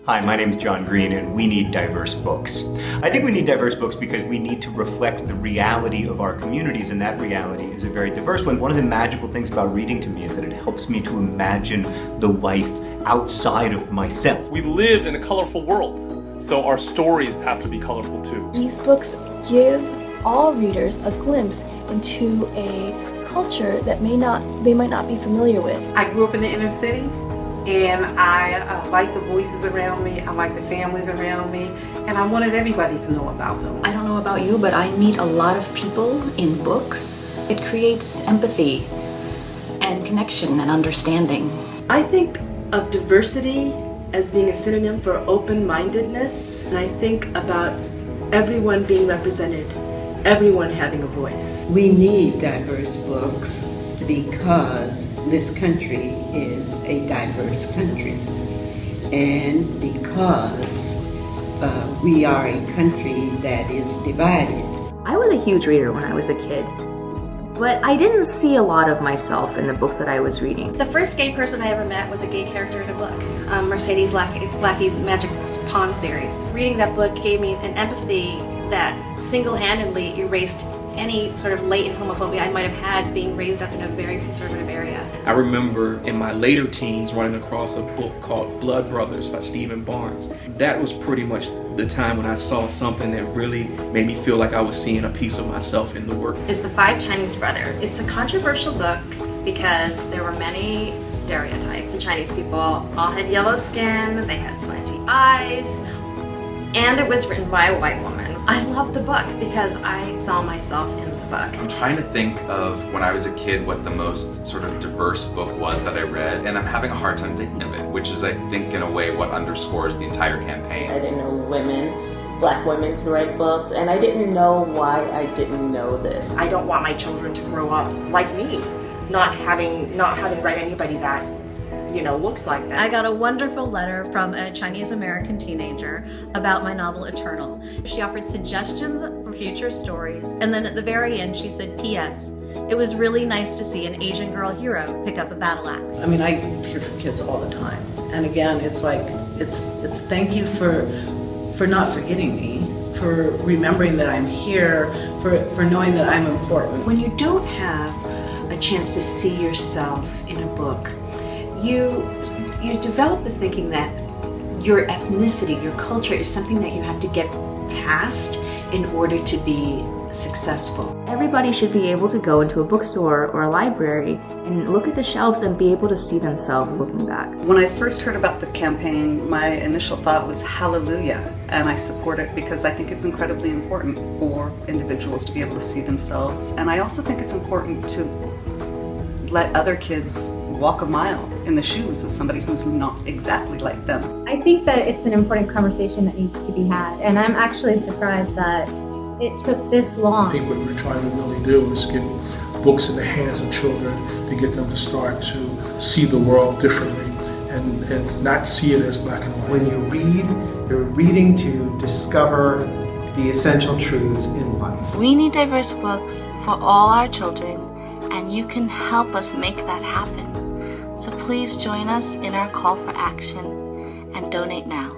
Hi, my name is John Green, and we need diverse books. I think we need diverse books because we need to reflect the reality of our communities, and that reality is a very diverse one. One of the magical things about reading to me is that it helps me to imagine the life outside of myself. We live in a colorful world, so our stories have to be colorful too. These books give all readers a glimpse into a culture that they might not be familiar with. I grew up in the inner city, and I like the voices around me, I like the families around me, and I wanted everybody to know about them. I don't know about you, but I meet a lot of people in books. It creates empathy and connection and understanding. I think of diversity as being a synonym for open-mindedness, and I think about everyone being represented, everyone having a voice. We need diverse books because this country is a diverse country, and because we are a country that is divided. I was a huge reader when I was a kid, but I didn't see a lot of myself in the books that I was reading. The first gay person I ever met was a gay character in a book, Mercedes Lackey's Magic Pawn series. Reading that book gave me an empathy that single-handedly erased any sort of latent homophobia I might have had being raised up in a very conservative area. I remember in my later teens running across a book called Blood Brothers by Stephen Barnes. That was pretty much the time when I saw something that really made me feel like I was seeing a piece of myself in the work. It's The Five Chinese Brothers. It's a controversial book because there were many stereotypes. The Chinese people all had yellow skin, they had slanty eyes, and it was written by a white woman. I love the book because I saw myself in the book. I'm trying to think of when I was a kid what the most sort of diverse book was that I read, and I'm having a hard time thinking of it, which is, I think, in a way what underscores the entire campaign. I didn't know black women could write books, and I didn't know why I didn't know this. I don't want my children to grow up like me, not having read anybody that looks like that. I got a wonderful letter from a Chinese American teenager about my novel Eternal. She offered suggestions for future stories, and then at the very end she said, P.S. It was really nice to see an Asian girl hero pick up a battle axe. I mean, I hear from kids all the time, and again, it's like it's thank you for not forgetting me, for remembering that I'm here, for knowing that I'm important. When you don't have a chance to see yourself in a book, you develop the thinking that your ethnicity, your culture is something that you have to get past in order to be successful. Everybody should be able to go into a bookstore or a library and look at the shelves and be able to see themselves looking back. When I first heard about the campaign, my initial thought was hallelujah, and I support it because I think it's incredibly important for individuals to be able to see themselves, and I also think it's important to let other kids walk a mile in the shoes of somebody who's not exactly like them. I think that it's an important conversation that needs to be had, and I'm actually surprised that it took this long. I think what we're trying to really do is get books in the hands of children to get them to start to see the world differently and not see it as black and white. When you read, you're reading to discover the essential truths in life. We need diverse books for all our children, and you can help us make that happen. So please join us in our call for action and donate now.